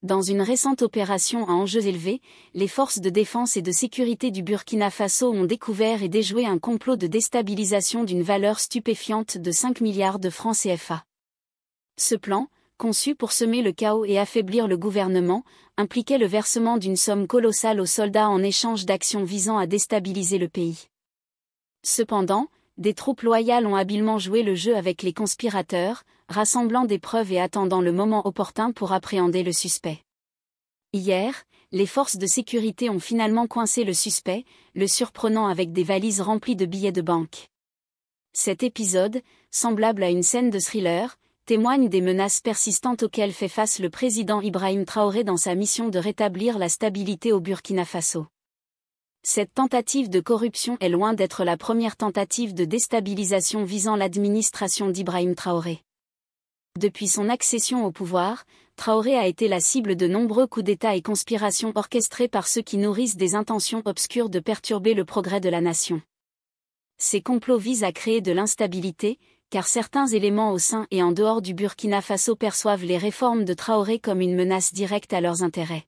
Dans une récente opération à enjeux élevés, les forces de défense et de sécurité du Burkina Faso ont découvert et déjoué un complot de déstabilisation d'une valeur stupéfiante de 5 milliards de francs CFA. Ce plan, conçu pour semer le chaos et affaiblir le gouvernement, impliquait le versement d'une somme colossale aux soldats en échange d'actions visant à déstabiliser le pays. Cependant, des troupes loyales ont habilement joué le jeu avec les conspirateurs, rassemblant des preuves et attendant le moment opportun pour appréhender le suspect. Hier, les forces de sécurité ont finalement coincé le suspect, le surprenant avec des valises remplies de billets de banque. Cet épisode, semblable à une scène de thriller, témoigne des menaces persistantes auxquelles fait face le président Ibrahim Traoré dans sa mission de rétablir la stabilité au Burkina Faso. Cette tentative de corruption est loin d'être la première tentative de déstabilisation visant l'administration d'Ibrahim Traoré. Depuis son accession au pouvoir, Traoré a été la cible de nombreux coups d'État et conspirations orchestrés par ceux qui nourrissent des intentions obscures de perturber le progrès de la nation. Ces complots visent à créer de l'instabilité, car certains éléments au sein et en dehors du Burkina Faso perçoivent les réformes de Traoré comme une menace directe à leurs intérêts.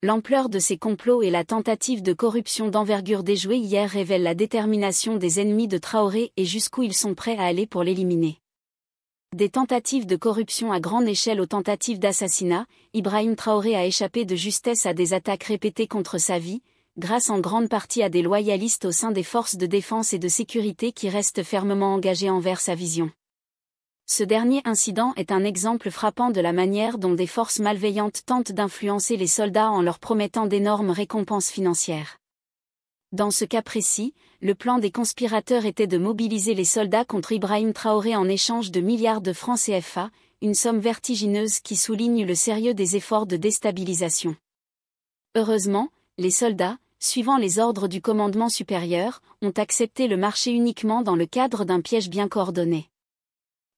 L'ampleur de ces complots et la tentative de corruption d'envergure déjouée hier révèlent la détermination des ennemis de Traoré et jusqu'où ils sont prêts à aller pour l'éliminer. Des tentatives de corruption à grande échelle aux tentatives d'assassinat, Ibrahim Traoré a échappé de justesse à des attaques répétées contre sa vie, grâce en grande partie à des loyalistes au sein des forces de défense et de sécurité qui restent fermement engagés envers sa vision. Ce dernier incident est un exemple frappant de la manière dont des forces malveillantes tentent d'influencer les soldats en leur promettant d'énormes récompenses financières. Dans ce cas précis, le plan des conspirateurs était de mobiliser les soldats contre Ibrahim Traoré en échange de milliards de francs CFA, une somme vertigineuse qui souligne le sérieux des efforts de déstabilisation. Heureusement, les soldats, suivant les ordres du commandement supérieur, ont accepté le marché uniquement dans le cadre d'un piège bien coordonné.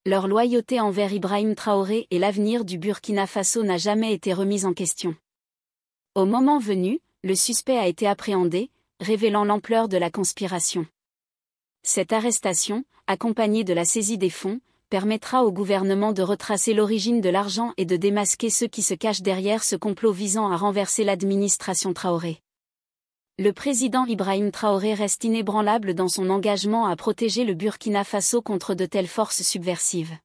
Leur loyauté envers Ibrahim Traoré et l'avenir du Burkina Faso n'a jamais été remise en question. Au moment venu, le suspect a été appréhendé, révélant l'ampleur de la conspiration. Cette arrestation, accompagnée de la saisie des fonds, permettra au gouvernement de retracer l'origine de l'argent et de démasquer ceux qui se cachent derrière ce complot visant à renverser l'administration Traoré. Le président Ibrahim Traoré reste inébranlable dans son engagement à protéger le Burkina Faso contre de telles forces subversives.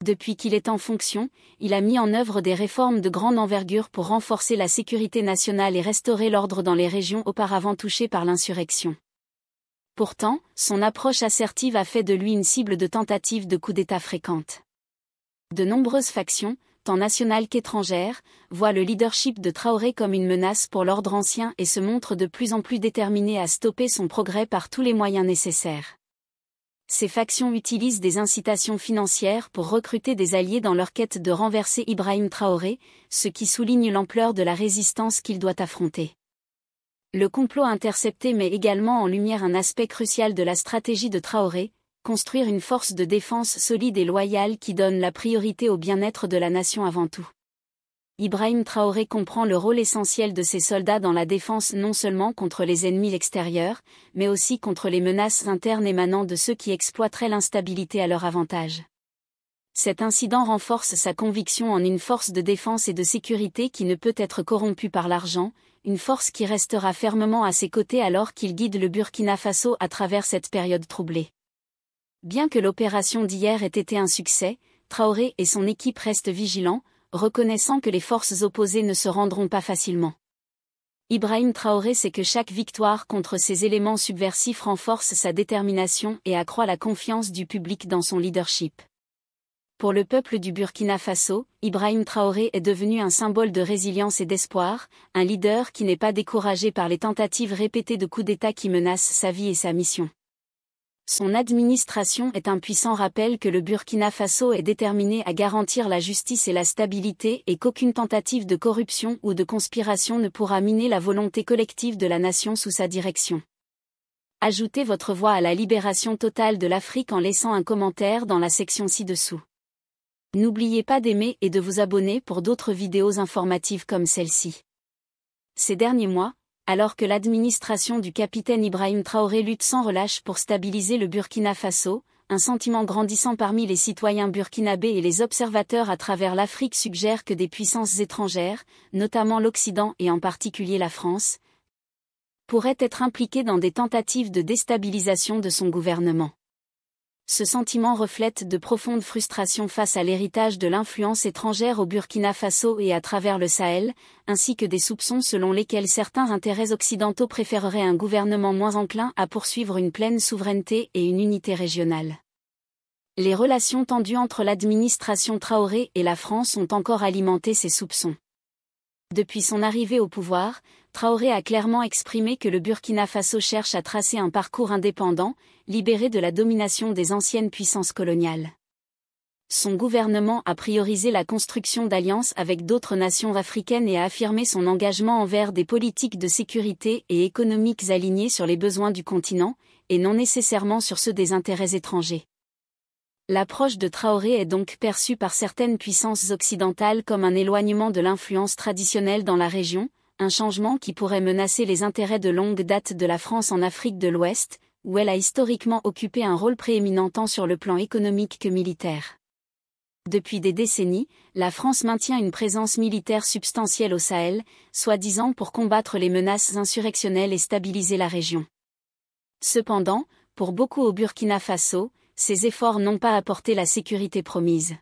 Depuis qu'il est en fonction, il a mis en œuvre des réformes de grande envergure pour renforcer la sécurité nationale et restaurer l'ordre dans les régions auparavant touchées par l'insurrection. Pourtant, son approche assertive a fait de lui une cible de tentatives de coups d'État fréquentes. De nombreuses factions, tant nationales qu'étrangères, voient le leadership de Traoré comme une menace pour l'ordre ancien et se montrent de plus en plus déterminées à stopper son progrès par tous les moyens nécessaires. Ces factions utilisent des incitations financières pour recruter des alliés dans leur quête de renverser Ibrahim Traoré, ce qui souligne l'ampleur de la résistance qu'il doit affronter. Le complot intercepté met également en lumière un aspect crucial de la stratégie de Traoré, construire une force de défense solide et loyale qui donne la priorité au bien-être de la nation avant tout. Ibrahim Traoré comprend le rôle essentiel de ses soldats dans la défense non seulement contre les ennemis extérieurs, mais aussi contre les menaces internes émanant de ceux qui exploiteraient l'instabilité à leur avantage. Cet incident renforce sa conviction en une force de défense et de sécurité qui ne peut être corrompue par l'argent, une force qui restera fermement à ses côtés alors qu'il guide le Burkina Faso à travers cette période troublée. Bien que l'opération d'hier ait été un succès, Traoré et son équipe restent vigilants, reconnaissant que les forces opposées ne se rendront pas facilement. Ibrahim Traoré sait que chaque victoire contre ces éléments subversifs renforce sa détermination et accroît la confiance du public dans son leadership. Pour le peuple du Burkina Faso, Ibrahim Traoré est devenu un symbole de résilience et d'espoir, un leader qui n'est pas découragé par les tentatives répétées de coups d'État qui menacent sa vie et sa mission. Son administration est un puissant rappel que le Burkina Faso est déterminé à garantir la justice et la stabilité et qu'aucune tentative de corruption ou de conspiration ne pourra miner la volonté collective de la nation sous sa direction. Ajoutez votre voix à la libération totale de l'Afrique en laissant un commentaire dans la section ci-dessous. N'oubliez pas d'aimer et de vous abonner pour d'autres vidéos informatives comme celle-ci. Ces derniers mois, alors que l'administration du capitaine Ibrahim Traoré lutte sans relâche pour stabiliser le Burkina Faso, un sentiment grandissant parmi les citoyens burkinabés et les observateurs à travers l'Afrique suggère que des puissances étrangères, notamment l'Occident et en particulier la France, pourraient être impliquées dans des tentatives de déstabilisation de son gouvernement. Ce sentiment reflète de profondes frustrations face à l'héritage de l'influence étrangère au Burkina Faso et à travers le Sahel, ainsi que des soupçons selon lesquels certains intérêts occidentaux préféreraient un gouvernement moins enclin à poursuivre une pleine souveraineté et une unité régionale. Les relations tendues entre l'administration Traoré et la France ont encore alimenté ces soupçons. Depuis son arrivée au pouvoir, Traoré a clairement exprimé que le Burkina Faso cherche à tracer un parcours indépendant, libéré de la domination des anciennes puissances coloniales. Son gouvernement a priorisé la construction d'alliances avec d'autres nations africaines et a affirmé son engagement envers des politiques de sécurité et économiques alignées sur les besoins du continent, et non nécessairement sur ceux des intérêts étrangers. L'approche de Traoré est donc perçue par certaines puissances occidentales comme un éloignement de l'influence traditionnelle dans la région, un changement qui pourrait menacer les intérêts de longue date de la France en Afrique de l'Ouest, où elle a historiquement occupé un rôle prééminent tant sur le plan économique que militaire. Depuis des décennies, la France maintient une présence militaire substantielle au Sahel, soi-disant pour combattre les menaces insurrectionnelles et stabiliser la région. Cependant, pour beaucoup au Burkina Faso, ces efforts n'ont pas apporté la sécurité promise.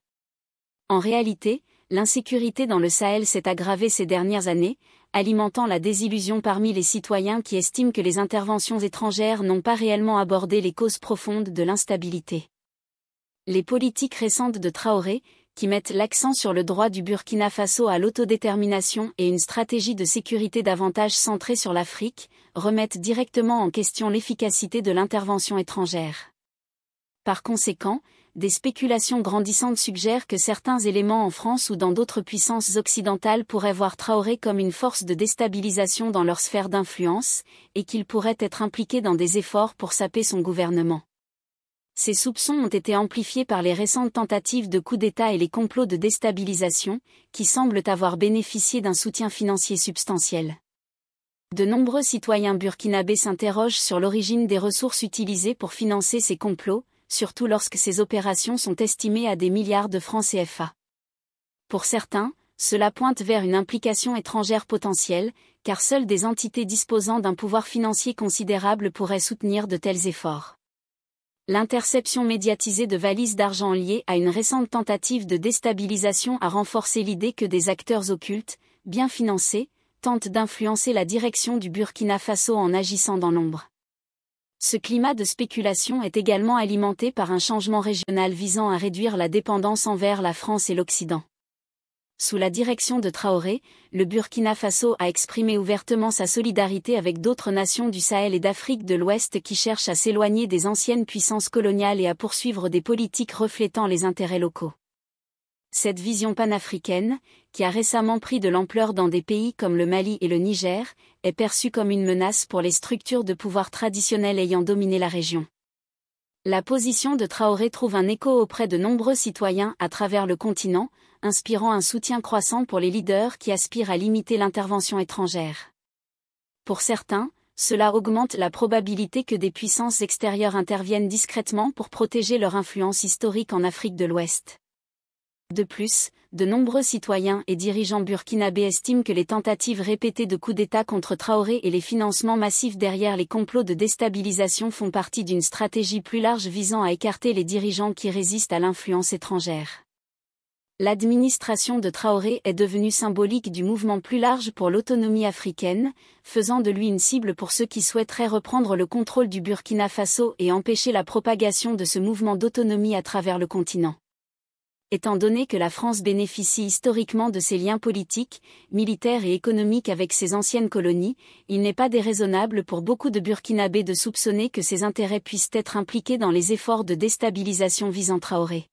En réalité, l'insécurité dans le Sahel s'est aggravée ces dernières années, alimentant la désillusion parmi les citoyens qui estiment que les interventions étrangères n'ont pas réellement abordé les causes profondes de l'instabilité. Les politiques récentes de Traoré, qui mettent l'accent sur le droit du Burkina Faso à l'autodétermination et une stratégie de sécurité davantage centrée sur l'Afrique, remettent directement en question l'efficacité de l'intervention étrangère. Par conséquent, des spéculations grandissantes suggèrent que certains éléments en France ou dans d'autres puissances occidentales pourraient voir Traoré comme une force de déstabilisation dans leur sphère d'influence, et qu'il pourrait être impliqué dans des efforts pour saper son gouvernement. Ces soupçons ont été amplifiés par les récentes tentatives de coup d'État et les complots de déstabilisation, qui semblent avoir bénéficié d'un soutien financier substantiel. De nombreux citoyens burkinabés s'interrogent sur l'origine des ressources utilisées pour financer ces complots, surtout lorsque ces opérations sont estimées à des milliards de francs CFA. Pour certains, cela pointe vers une implication étrangère potentielle, car seules des entités disposant d'un pouvoir financier considérable pourraient soutenir de tels efforts. L'interception médiatisée de valises d'argent liées à une récente tentative de déstabilisation a renforcé l'idée que des acteurs occultes, bien financés, tentent d'influencer la direction du Burkina Faso en agissant dans l'ombre. Ce climat de spéculation est également alimenté par un changement régional visant à réduire la dépendance envers la France et l'Occident. Sous la direction de Traoré, le Burkina Faso a exprimé ouvertement sa solidarité avec d'autres nations du Sahel et d'Afrique de l'Ouest qui cherchent à s'éloigner des anciennes puissances coloniales et à poursuivre des politiques reflétant les intérêts locaux. Cette vision panafricaine, qui a récemment pris de l'ampleur dans des pays comme le Mali et le Niger, est perçue comme une menace pour les structures de pouvoir traditionnelles ayant dominé la région. La position de Traoré trouve un écho auprès de nombreux citoyens à travers le continent, inspirant un soutien croissant pour les leaders qui aspirent à limiter l'intervention étrangère. Pour certains, cela augmente la probabilité que des puissances extérieures interviennent discrètement pour protéger leur influence historique en Afrique de l'Ouest. De plus, de nombreux citoyens et dirigeants burkinabés estiment que les tentatives répétées de coups d'État contre Traoré et les financements massifs derrière les complots de déstabilisation font partie d'une stratégie plus large visant à écarter les dirigeants qui résistent à l'influence étrangère. L'administration de Traoré est devenue symbolique du mouvement plus large pour l'autonomie africaine, faisant de lui une cible pour ceux qui souhaiteraient reprendre le contrôle du Burkina Faso et empêcher la propagation de ce mouvement d'autonomie à travers le continent. Étant donné que la France bénéficie historiquement de ses liens politiques, militaires et économiques avec ses anciennes colonies, il n'est pas déraisonnable pour beaucoup de Burkinabés de soupçonner que ses intérêts puissent être impliqués dans les efforts de déstabilisation visant Traoré.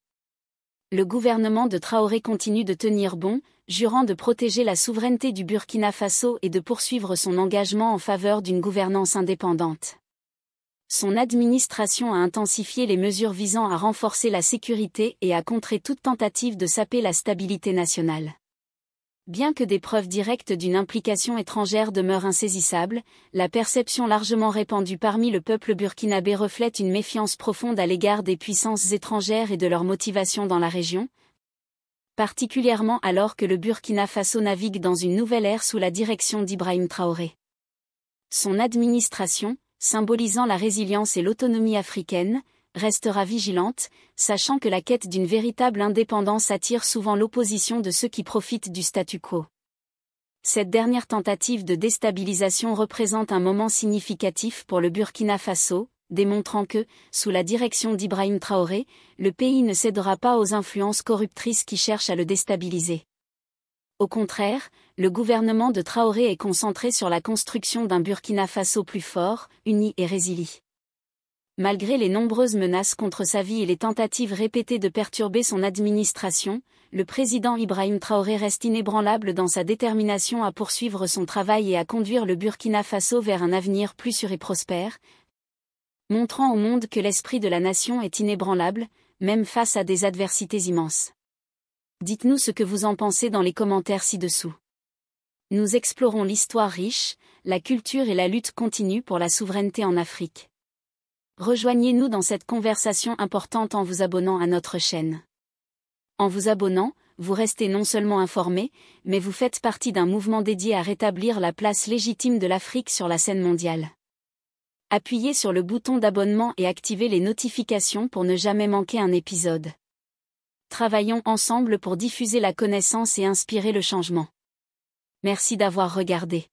Le gouvernement de Traoré continue de tenir bon, jurant de protéger la souveraineté du Burkina Faso et de poursuivre son engagement en faveur d'une gouvernance indépendante. Son administration a intensifié les mesures visant à renforcer la sécurité et à contrer toute tentative de saper la stabilité nationale. Bien que des preuves directes d'une implication étrangère demeurent insaisissables, la perception largement répandue parmi le peuple burkinabé reflète une méfiance profonde à l'égard des puissances étrangères et de leurs motivations dans la région, particulièrement alors que le Burkina Faso navigue dans une nouvelle ère sous la direction d'Ibrahim Traoré. Son administration, symbolisant la résilience et l'autonomie africaine, restera vigilante, sachant que la quête d'une véritable indépendance attire souvent l'opposition de ceux qui profitent du statu quo. Cette dernière tentative de déstabilisation représente un moment significatif pour le Burkina Faso, démontrant que, sous la direction d'Ibrahim Traoré, le pays ne cédera pas aux influences corruptrices qui cherchent à le déstabiliser. Au contraire, le gouvernement de Traoré est concentré sur la construction d'un Burkina Faso plus fort, uni et résilient. Malgré les nombreuses menaces contre sa vie et les tentatives répétées de perturber son administration, le président Ibrahim Traoré reste inébranlable dans sa détermination à poursuivre son travail et à conduire le Burkina Faso vers un avenir plus sûr et prospère, montrant au monde que l'esprit de la nation est inébranlable, même face à des adversités immenses. Dites-nous ce que vous en pensez dans les commentaires ci-dessous. Nous explorons l'histoire riche, la culture et la lutte continue pour la souveraineté en Afrique. Rejoignez-nous dans cette conversation importante en vous abonnant à notre chaîne. En vous abonnant, vous restez non seulement informé, mais vous faites partie d'un mouvement dédié à rétablir la place légitime de l'Afrique sur la scène mondiale. Appuyez sur le bouton d'abonnement et activez les notifications pour ne jamais manquer un épisode. Travaillons ensemble pour diffuser la connaissance et inspirer le changement. Merci d'avoir regardé.